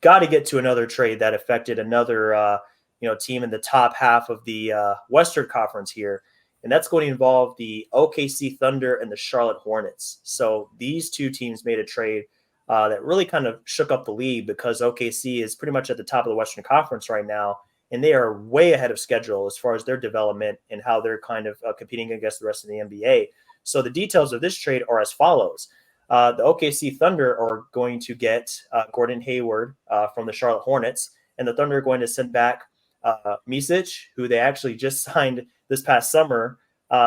got to get to another trade that affected another team in the top half of the Western Conference here. And that's going to involve the OKC Thunder and the Charlotte Hornets. So these two teams made a trade that really kind of shook up the league because OKC is pretty much at the top of the Western Conference right now, and they are way ahead of schedule as far as their development and how they're kind of competing against the rest of the NBA. So the details of this trade are as follows. The OKC Thunder are going to get Gordon Hayward from the Charlotte Hornets, and the Thunder are going to send back Micic, who they actually just signed this past summer.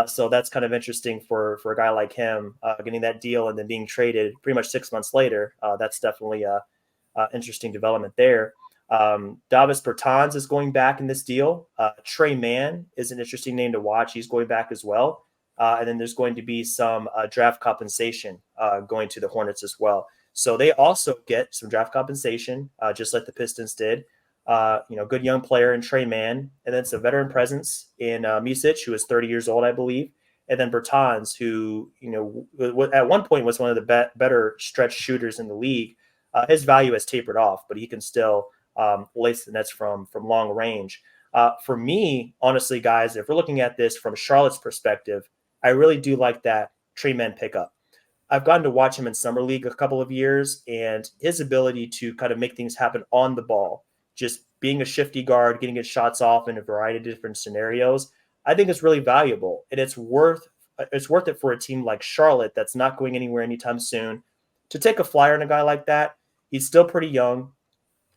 So that's kind of interesting for a guy like him getting that deal and then being traded pretty much 6 months later. That's definitely a interesting development there. Davis Bertans is going back in this deal. Trey Mann is an interesting name to watch. He's going back as well. And then there's going to be some draft compensation going to the Hornets as well. So they also get some draft compensation, just like the Pistons did. Good young player in Trey Mann, and then some veteran presence in Micic, who is 30 years old, I believe, and then Bertans, who at one point was one of the better stretch shooters in the league. His value has tapered off, but he can still lace the nets from long range. For me, honestly, guys, if we're looking at this from Charlotte's perspective, I really do like that Trey Mann pickup. I've gotten to watch him in Summer League a couple of years, and his ability to kind of make things happen on the ball, just being a shifty guard, getting his shots off in a variety of different scenarios, I think it's really valuable. And it's worth it for a team like Charlotte that's not going anywhere anytime soon to take a flyer on a guy like that. He's still pretty young,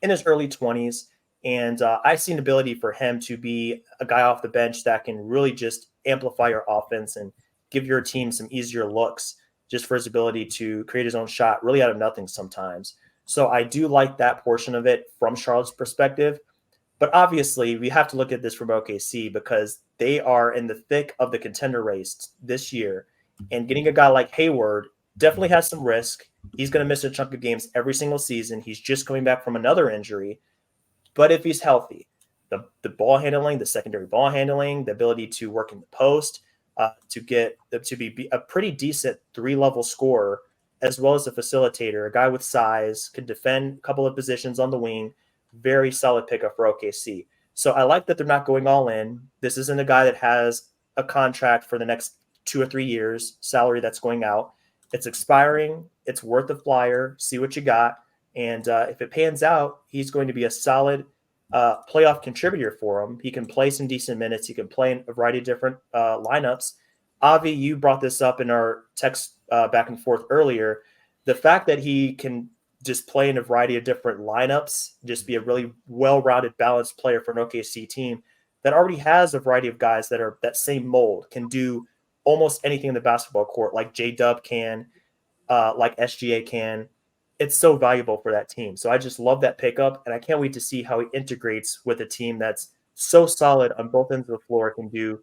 in his early 20s, and I see an ability for him to be a guy off the bench that can really just amplify your offense and give your team some easier looks just for his ability to create his own shot really out of nothing sometimes. So I do like that portion of it from Charlotte's perspective. But obviously, we have to look at this from OKC because they are in the thick of the contender race this year. And getting a guy like Hayward definitely has some risk. He's going to miss a chunk of games every single season. He's just coming back from another injury. But if he's healthy, the ball handling, the secondary ball handling, the ability to work in the post, to be a pretty decent 3-level scorer, as well as a facilitator, a guy with size, could defend a couple of positions on the wing. Very solid pickup for OKC. So I like that they're not going all in. This isn't a guy that has a contract for the next 2 or 3 years, salary that's going out. It's expiring. It's worth a flyer. See what you got. And if it pans out, he's going to be a solid playoff contributor for him. He can play some decent minutes. He can play in a variety of different lineups. Avi, you brought this up in our text back and forth earlier. The fact that he can just play in a variety of different lineups, just be a really well-rounded, balanced player for an OKC team that already has a variety of guys that are that same mold, can do almost anything in the basketball court, like J-Dub can, like SGA can. It's so valuable for that team. So I just love that pickup, and I can't wait to see how he integrates with a team that's so solid on both ends of the floor, can do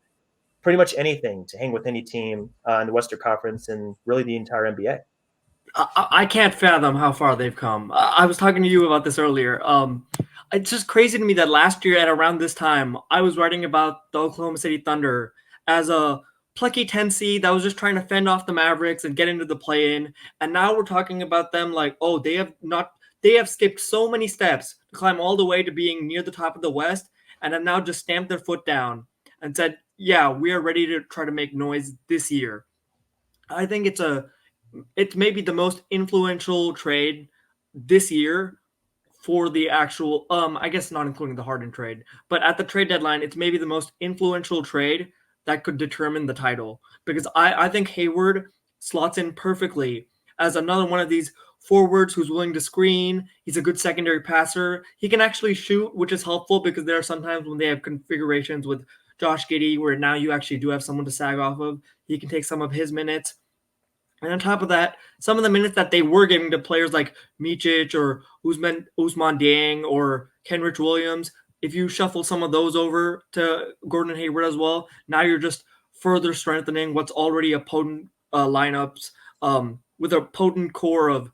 pretty much anything to hang with any team in the Western Conference and really the entire NBA. I can't fathom how far they've come. I was talking to you about this earlier. It's just crazy to me that last year at around this time, I was writing about the Oklahoma City Thunder as a plucky 10 seed that was just trying to fend off the Mavericks and get into the play-in. And now we're talking about them like, oh, they have skipped so many steps to climb all the way to being near the top of the West, and have now just stamped their foot down and said, yeah, we are ready to try to make noise this year. I think it's maybe the most influential trade this year for the actual, I guess not including the Harden trade, but at the trade deadline, it's maybe the most influential trade that could determine the title, because I think Hayward slots in perfectly as another one of these forwards who's willing to screen. He's a good secondary passer. He can actually shoot, which is helpful because there are sometimes when they have configurations with Josh Giddey where now you actually do have someone to sag off of. He can take some of his minutes. And on top of that, some of the minutes that they were giving to players like Micic or Ousmane Dieng or Kenrich Williams, if you shuffle some of those over to Gordon Hayward as well, now you're just further strengthening what's already a potent lineups with a potent core of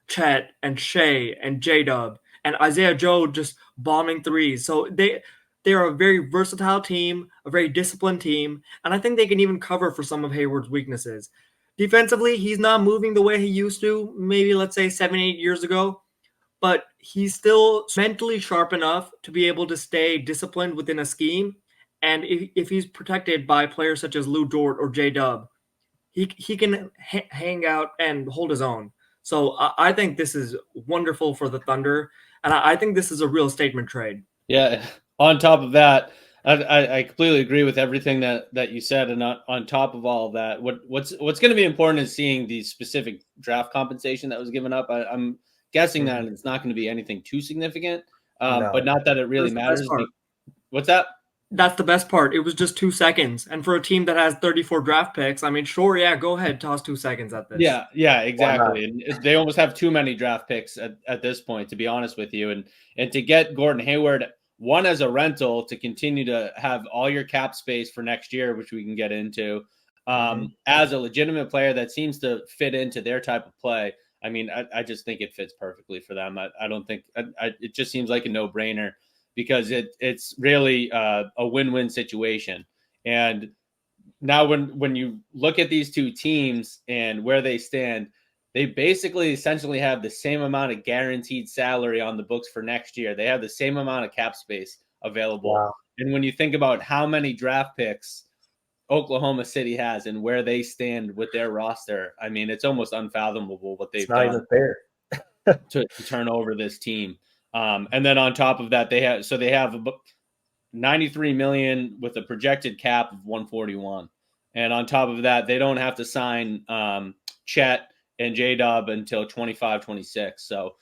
Chet and Shea and J-Dub and Isaiah Joe just bombing threes. So they're a very versatile team, a very disciplined team, and I think they can even cover for some of Hayward's weaknesses. Defensively, he's not moving the way he used to, maybe let's say 7-8 years ago, but he's still mentally sharp enough to be able to stay disciplined within a scheme. And if he's protected by players such as Lou Dort or J Dub, he can hang out and hold his own. So I think this is wonderful for the Thunder, and I think this is a real statement trade. Yeah. On top of that, I completely agree with everything that you said, and on top of all of that, what's going to be important is seeing the specific draft compensation that was given up. I'm guessing that it's not going to be anything too significant, but not that it really matters. What's that? That's the best part. It was just 2 seconds. And for a team that has 34 draft picks, I mean, sure, yeah, go ahead, toss 2 seconds at this. Yeah, exactly. And they almost have too many draft picks at this point, to be honest with you. And to get Gordon Hayward, one as a rental, to continue to have all your cap space for next year, which we can get into, as a legitimate player that seems to fit into their type of play. I mean, I just think it fits perfectly for them. I don't think it just seems like a no-brainer, because it's really a win-win situation. And now when you look at these two teams and where they stand, they basically essentially have the same amount of guaranteed salary on the books for next year. They have the same amount of cap space available. Wow. And when you think about how many draft picks Oklahoma City has and where they stand with their roster, I mean, it's almost unfathomable what they've done. It's not even fair to turn over this team. And then on top of that, they have about $93 million with a projected cap of 141. And on top of that, they don't have to sign Chet and J-Dub until 25, 26. So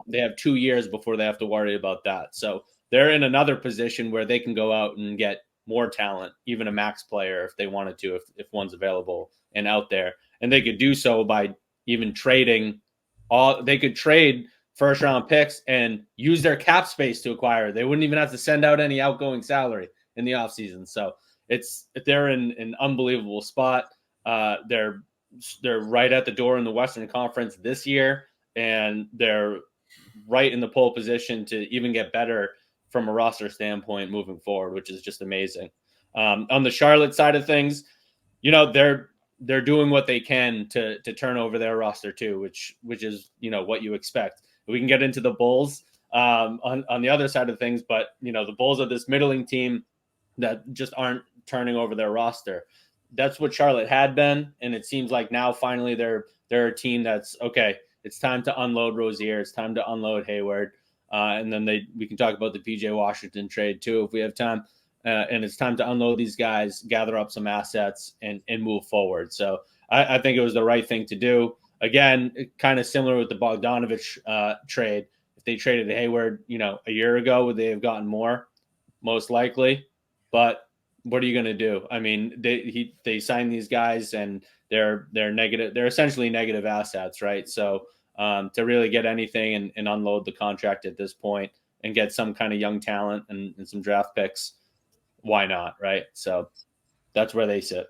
they have 2 years before they have to worry about that. So they're in another position where they can go out and get more talent, even a max player if they wanted to, if one's available and out there. And they could do so by even trading they could trade first round picks and use their cap space to acquire. They wouldn't even have to send out any outgoing salary in the offseason. So they're in an unbelievable spot. They're right at the door in the Western Conference this year, and they're right in the pole position to even get better from a roster standpoint moving forward, which is just amazing. On the Charlotte side of things, they're doing what they can to turn over their roster too, which is what you expect. We can get into the Bulls on the other side of things, but the Bulls are this middling team that just aren't turning over their roster. That's what Charlotte had been, and it seems like now finally they're a team that's okay. It's time to unload Rozier. It's time to unload Hayward, and then we can talk about the PJ Washington trade too if we have time. And it's time to unload these guys, gather up some assets, and move forward. So I think it was the right thing to do. Again, kind of similar with the Bogdanovich trade. If they traded Hayward, a year ago, would they have gotten more? Most likely. But what are you going to do? I mean, they signed these guys, and they're negative. They're essentially negative assets, right? So to really get anything and unload the contract at this point and get some kind of young talent and some draft picks, why not, right? So that's where they sit.